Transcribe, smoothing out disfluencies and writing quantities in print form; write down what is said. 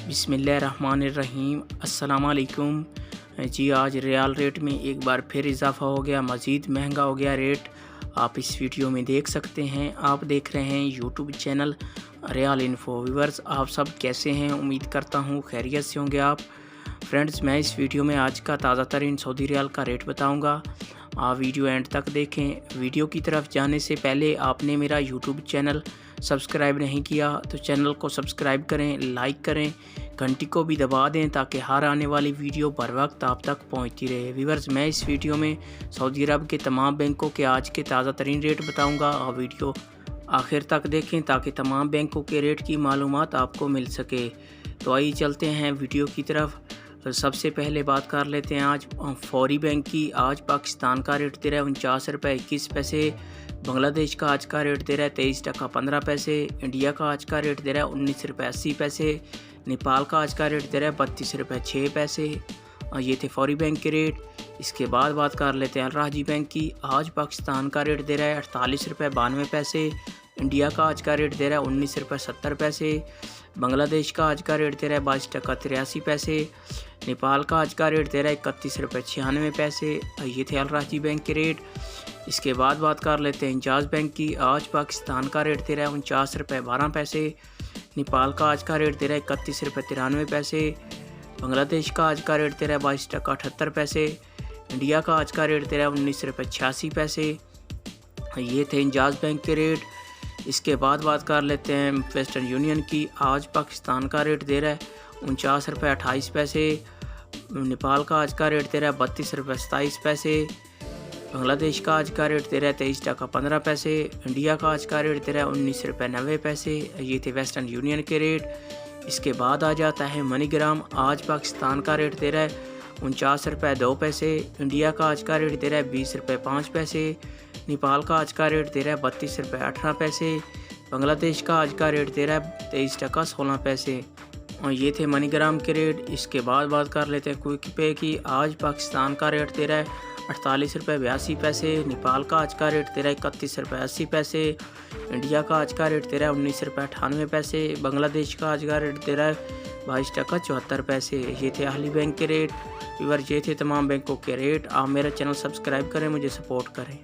बिस्मिल्लाहिर्रहमानिर्रहीम। अस्सलाम वालेकुम जी। आज रियाल रेट में एक बार फिर इजाफ़ा हो गया, मज़ीद महंगा हो गया रेट। आप इस वीडियो में देख सकते हैं। आप देख रहे हैं YouTube channel real info. Viewers, आप सब कैसे हैं? उम्मीद करता हूँ खैरियत से होंगे आप। फ्रेंड्स, मैं इस वीडियो में आज का ताज़ा तरीन सऊदी रियाल का रेट बताऊँगा। आप वीडियो एंड तक देखें। वीडियो की तरफ जाने से पहले आपने मेरा यूट्यूब चैनल सब्सक्राइब नहीं किया तो चैनल को सब्सक्राइब करें, लाइक करें, घंटी को भी दबा दें ताकि हर आने वाली वीडियो बर वक्त आप तक पहुंचती रहे। व्यूअर्स, मैं इस वीडियो में सऊदी अरब के तमाम बैंकों के आज के ताज़ा तरीन रेट बताऊंगा। और वीडियो आखिर तक देखें ताकि तमाम बैंकों के रेट की मालूमात आपको मिल सके। तो आइए चलते हैं वीडियो की तरफ। सबसे पहले बात कर लेते हैं आज फौरी बैंक की। आज पाकिस्तान का रेट दे रहा है 49 रुपये 21 पैसे। बांग्लादेश का आज का रेट दे रहा है 23 टका 15 पैसे। इंडिया का आज का रेट दे रहा है 19 रुपये 80 पैसे। नेपाल का आज का रेट दे रहा है 32 रुपये 6 पैसे। और ये थे फौरी बैंक के रेट। इसके बाद बात कर लेते हैं अलराजी बैंक की। आज पाकिस्तान का रेट दे रहा है 48 रुपये 92 पैसे। इंडिया का आज का रेट दे रहा है 19 रुपये 70 पैसे। बांग्लादेश का आज का रेट दे रहा है 22 टका 83 पैसे। नेपाल का आज का रेट दे रहा है 31 रुपये 96 पैसे। ये थे अलराजी बैंक के रेट। इसके बाद बात कर लेते हैं इंजाज बैंक की। आज पाकिस्तान का रेट दे रहा है 49 रुपये 12 पैसे। नेपाल का आज का रेट दे रहा है 31 रुपये 93 पैसे। बांग्लादेश का आज का रेट दे रहा है 22 टका 78 पैसे। इंडिया का आज का रेट दे रहा है 19 रुपये 86 पैसे। ये थे इंजाज बैंक के रेट। इसके बाद बात कर लेते हैं वेस्टर्न यूनियन की। आज पाकिस्तान का रेट दे रहा है 49 रुपये 28 पैसे। नेपाल का आज का रेट दे रहा है 32 रुपये 27 पैसे। बांग्लादेश का आज का रेट दे रहा है 23 टका 15 पैसे। इंडिया का आज का रेट दे रहा है 19 रुपये 90 पैसे। ये थे वेस्टर्न यूनियन के रेट। इसके बाद आ जाता है मनीग्राम। आज पाकिस्तान का रेट दे रहा है 49 रुपये 2 पैसे। इंडिया का आज का रेट दे रहा है 20 रुपये 5 पैसे। नेपाल का आज का रेट दे रहा है 32 रुपये 18 पैसे। बांग्लादेश का आज का रेट दे रहा है 23 टका 16 पैसे। और ये थे मनीग्राम के रेट। इसके बाद बात कर लेते हैं क्विक पे की। आज पाकिस्तान का रेट दे रहा है 48 रुपये 82 पैसे। नेपाल का आज का रेट दे रहा है 31 रुपये 80 पैसे। इंडिया का आज का रेट दे रहा है 19 रुपये 98 पैसे। बांग्लादेश का आज का रेट दे रहा है 22 टका 74 पैसे। ये थे अहली बैंक के रेट। व्यूअर, ये थे तमाम बैंकों के रेट। आप मेरा चैनल सब्सक्राइब करें, मुझे सपोर्ट करें।